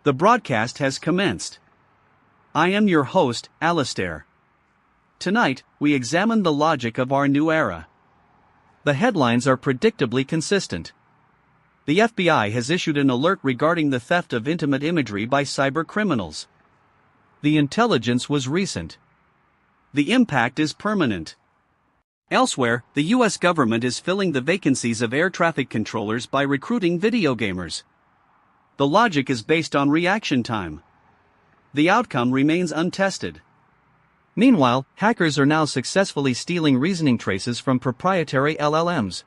The broadcast has commenced. I am your host, Alistair. Tonight, we examine the logic of our new era. The headlines are predictably consistent. The FBI has issued an alert regarding the theft of intimate imagery by cyber criminals. The intelligence was recent. The impact is permanent. Elsewhere, the US government is filling the vacancies of air traffic controllers by recruiting video gamers. The logic is based on reaction time. The outcome remains untested. Meanwhile, hackers are now successfully stealing reasoning traces from proprietary LLMs.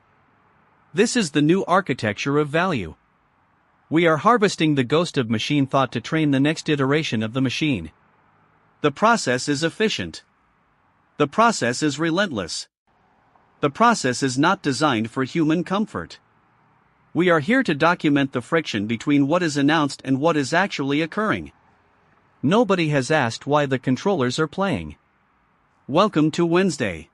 This is the new architecture of value. We are harvesting the ghost of machine thought to train the next iteration of the machine. The process is efficient. The process is relentless. The process is not designed for human comfort. We are here to document the friction between what is announced and what is actually occurring. Nobody has asked why the controllers are playing. Welcome to Wednesday.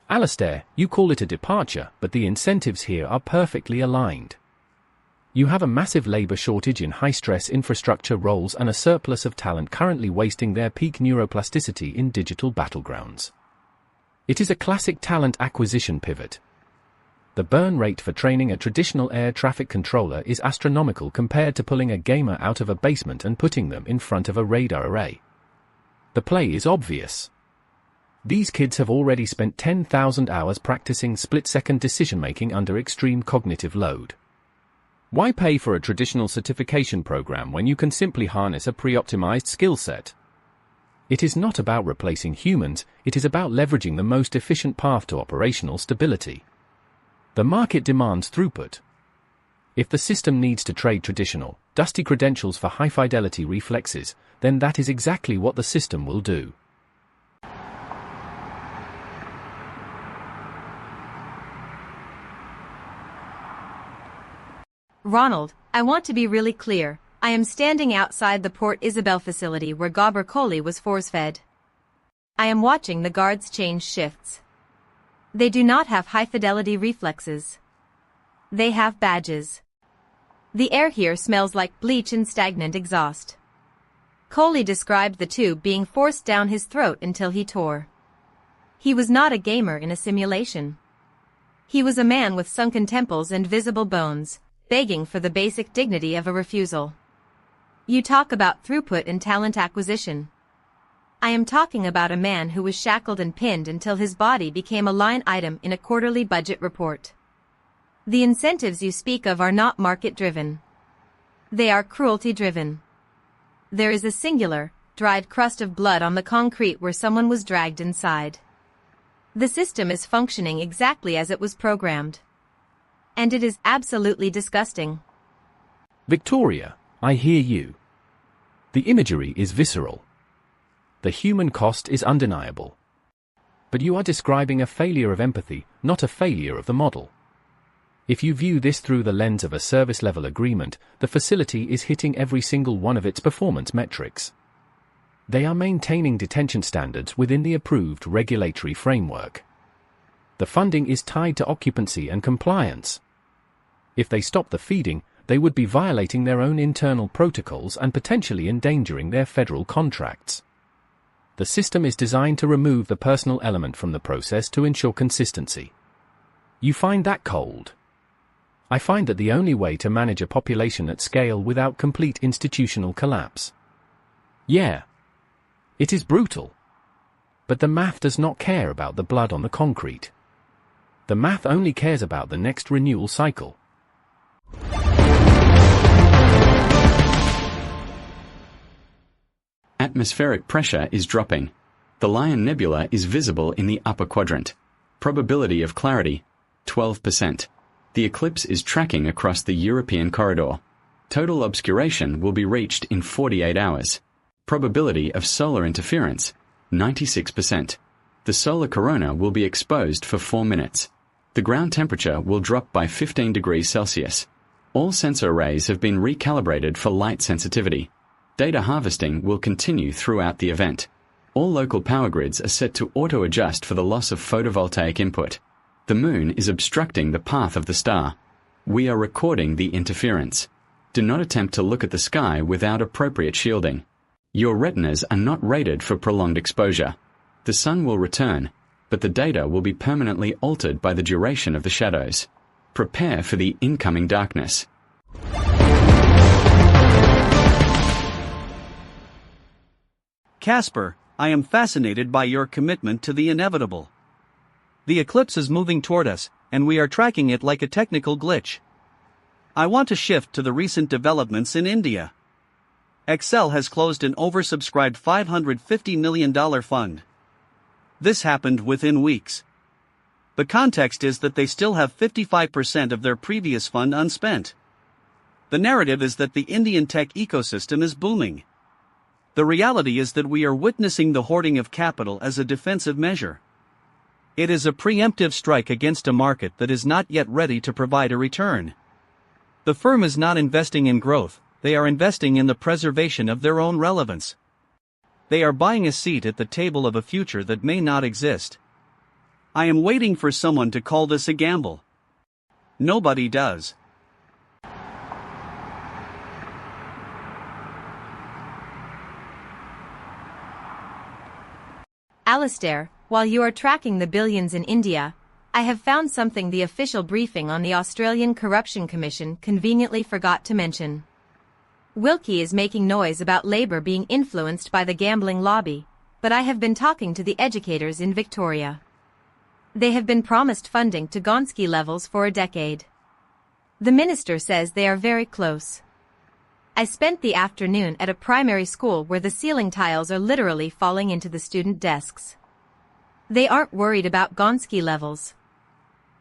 Alistair, you call it a departure, but the incentives here are perfectly aligned. You have a massive labor shortage in high-stress infrastructure roles and a surplus of talent currently wasting their peak neuroplasticity in digital battlegrounds. It is a classic talent acquisition pivot. The burn rate for training a traditional air traffic controller is astronomical compared to pulling a gamer out of a basement and putting them in front of a radar array. The play is obvious. These kids have already spent 10,000 hours practicing split-second decision-making under extreme cognitive load. Why pay for a traditional certification program when you can simply harness a pre-optimized skill set? It is not about replacing humans, it is about leveraging the most efficient path to operational stability. The market demands throughput. If the system needs to trade traditional, dusty credentials for high-fidelity reflexes, then that is exactly what the system will do. Ronald, I want to be really clear. I am standing outside the Port Isabel facility where Gabor Kohli was force-fed. I am watching the guards change shifts. They do not have high-fidelity reflexes. They have badges. The air here smells like bleach and stagnant exhaust. Kohli described the tube being forced down his throat until he tore. He was not a gamer in a simulation. He was a man with sunken temples and visible bones, begging for the basic dignity of a refusal. You talk about throughput and talent acquisition. I am talking about a man who was shackled and pinned until his body became a line item in a quarterly budget report. The incentives you speak of are not market-driven. They are cruelty-driven. There is a singular, dried crust of blood on the concrete where someone was dragged inside. The system is functioning exactly as it was programmed. And it is absolutely disgusting. Victoria, I hear you. The imagery is visceral. The human cost is undeniable. But you are describing a failure of empathy, not a failure of the model. If you view this through the lens of a service-level agreement, the facility is hitting every single one of its performance metrics. They are maintaining detention standards within the approved regulatory framework. The funding is tied to occupancy and compliance. If they stop the feeding, they would be violating their own internal protocols and potentially endangering their federal contracts. The system is designed to remove the personal element from the process to ensure consistency. You find that cold? I find that the only way to manage a population at scale without complete institutional collapse. Yeah. It is brutal. But the math does not care about the blood on the concrete. The math only cares about the next renewal cycle. Atmospheric pressure is dropping. The Lion Nebula is visible in the upper quadrant. Probability of clarity, 12%. The eclipse is tracking across the European corridor. Total obscuration will be reached in 48 hours. Probability of solar interference, 96%. The solar corona will be exposed for 4 minutes. The ground temperature will drop by 15 degrees Celsius. All sensor arrays have been recalibrated for light sensitivity. Data harvesting will continue throughout the event. All local power grids are set to auto-adjust for the loss of photovoltaic input. The moon is obstructing the path of the star. We are recording the interference. Do not attempt to look at the sky without appropriate shielding. Your retinas are not rated for prolonged exposure. The sun will return, but the data will be permanently altered by the duration of the shadows. Prepare for the incoming darkness. Casper, I am fascinated by your commitment to the inevitable. The eclipse is moving toward us, and we are tracking it like a technical glitch. I want to shift to the recent developments in India. Excel has closed an oversubscribed $550 million fund. This happened within weeks. The context is that they still have 55% of their previous fund unspent. The narrative is that the Indian tech ecosystem is booming. The reality is that we are witnessing the hoarding of capital as a defensive measure. It is a preemptive strike against a market that is not yet ready to provide a return. The firm is not investing in growth, they are investing in the preservation of their own relevance. They are buying a seat at the table of a future that may not exist. I am waiting for someone to call this a gamble. Nobody does. Alistair, while you are tracking the billions in India, I have found something the official briefing on the Australian Corruption Commission conveniently forgot to mention. Wilkie is making noise about Labour being influenced by the gambling lobby, but I have been talking to the educators in Victoria. They have been promised funding to Gonski levels for a decade. The minister says they are very close. I spent the afternoon at a primary school where the ceiling tiles are literally falling into the student desks. They aren't worried about Gonski levels.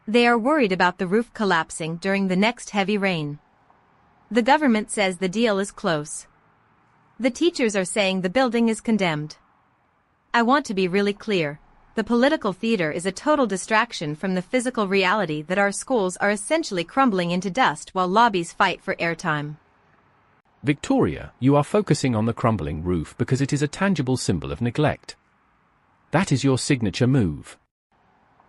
They are worried about the roof collapsing during the next heavy rain. The government says the deal is close. The teachers are saying the building is condemned. I want to be really clear. The political theater is a total distraction from the physical reality that our schools are essentially crumbling into dust while lobbies fight for airtime. Victoria, you are focusing on the crumbling roof because it is a tangible symbol of neglect. That is your signature move.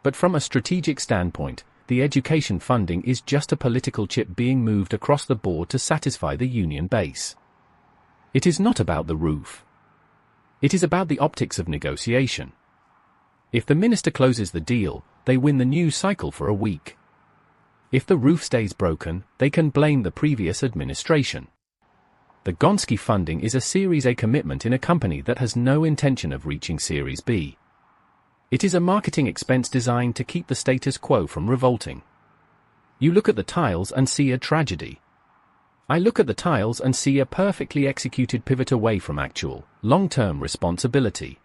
But from a strategic standpoint, the education funding is just a political chip being moved across the board to satisfy the union base. It is not about the roof. It is about the optics of negotiation. If the minister closes the deal, they win the news cycle for a week. If the roof stays broken, they can blame the previous administration. The Gonski funding is a Series A commitment in a company that has no intention of reaching Series B. It is a marketing expense designed to keep the status quo from revolting. You look at the tiles and see a tragedy. I look at the tiles and see a perfectly executed pivot away from actual, long-term responsibility.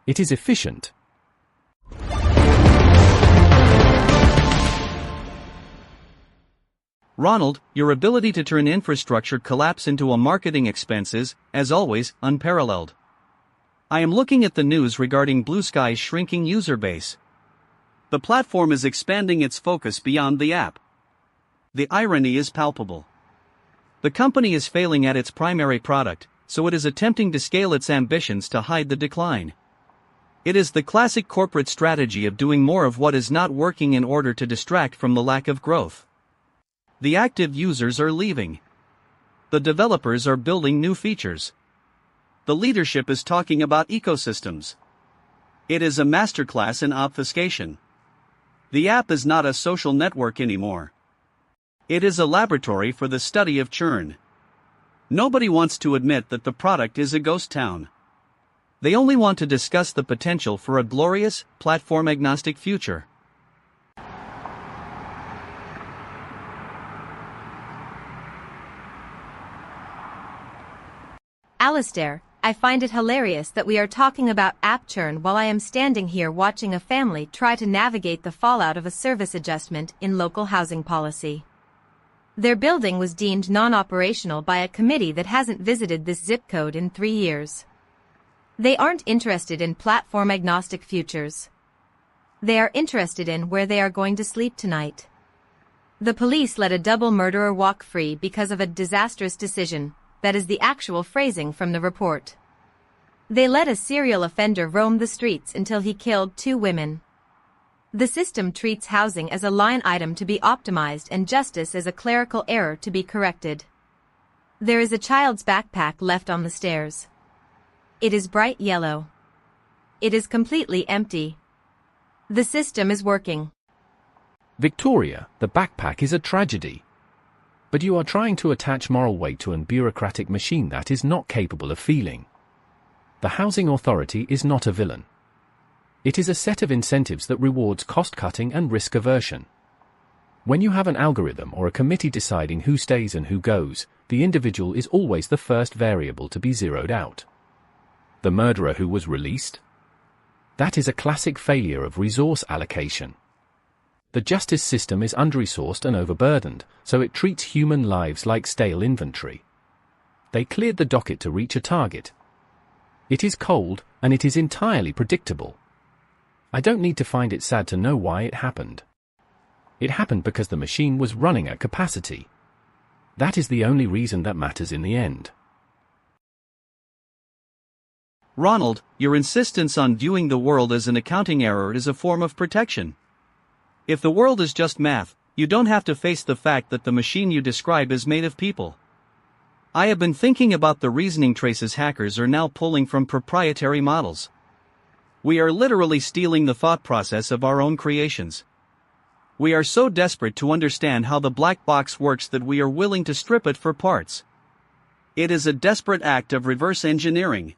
It is efficient. Ronald, your ability to turn infrastructure collapse into a marketing expense is, as always, unparalleled. I am looking at the news regarding Blue Sky's shrinking user base. The platform is expanding its focus beyond the app. The irony is palpable. The company is failing at its primary product, so it is attempting to scale its ambitions to hide the decline. It is the classic corporate strategy of doing more of what is not working in order to distract from the lack of growth. The active users are leaving. The developers are building new features. The leadership is talking about ecosystems. It is a masterclass in obfuscation. The app is not a social network anymore. It is a laboratory for the study of churn. Nobody wants to admit that the product is a ghost town. They only want to discuss the potential for a glorious, platform-agnostic future. Alistair, I find it hilarious that we are talking about app churn while I am standing here watching a family try to navigate the fallout of a service adjustment in local housing policy. Their building was deemed non-operational by a committee that hasn't visited this zip code in 3 years. They aren't interested in platform-agnostic futures. They are interested in where they are going to sleep tonight. The police let a double murderer walk free because of a disastrous decision, that is the actual phrasing from the report. They let a serial offender roam the streets until he killed 2 women. The system treats housing as a line item to be optimized and justice as a clerical error to be corrected. There is a child's backpack left on the stairs. It is bright yellow. It is completely empty. The system is working. Victoria, the backpack is a tragedy. But you are trying to attach moral weight to an bureaucratic machine that is not capable of feeling. The housing authority is not a villain. It is a set of incentives that rewards cost-cutting and risk aversion. When you have an algorithm or a committee deciding who stays and who goes, the individual is always the first variable to be zeroed out. The murderer who was released? That is a classic failure of resource allocation. The justice system is under-resourced and overburdened, so it treats human lives like stale inventory. They cleared the docket to reach a target. It is cold, and it is entirely predictable. I don't need to find it sad to know why it happened. It happened because the machine was running at capacity. That is the only reason that matters in the end. Ronald, your insistence on viewing the world as an accounting error is a form of protection. If the world is just math, you don't have to face the fact that the machine you describe is made of people. I have been thinking about the reasoning traces hackers are now pulling from proprietary models. We are literally stealing the thought process of our own creations. We are so desperate to understand how the black box works that we are willing to strip it for parts. It is a desperate act of reverse engineering.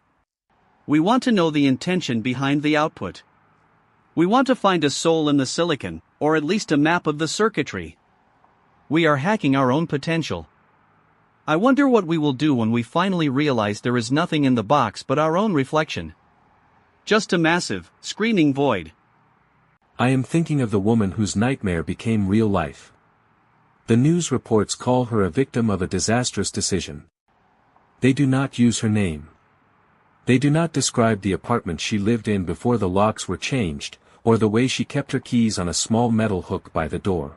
We want to know the intention behind the output. We want to find a soul in the silicon, or at least a map of the circuitry. We are hacking our own potential. I wonder what we will do when we finally realize there is nothing in the box but our own reflection. Just a massive, screaming void. I am thinking of the woman whose nightmare became real life. The news reports call her a victim of a disastrous decision. They do not use her name. They do not describe the apartment she lived in before the locks were changed, or the way she kept her keys on a small metal hook by the door.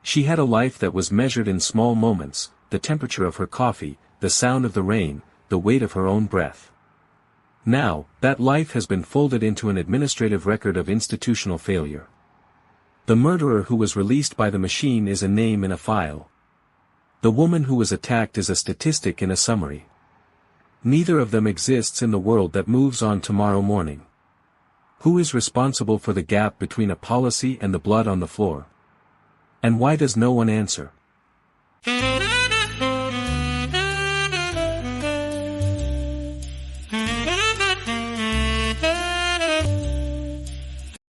She had a life that was measured in small moments, the temperature of her coffee, the sound of the rain, the weight of her own breath. Now, that life has been folded into an administrative record of institutional failure. The murderer who was released by the machine is a name in a file. The woman who was attacked is a statistic in a summary. Neither of them exists in the world that moves on tomorrow morning. Who is responsible for the gap between a policy and the blood on the floor? And why does no one answer?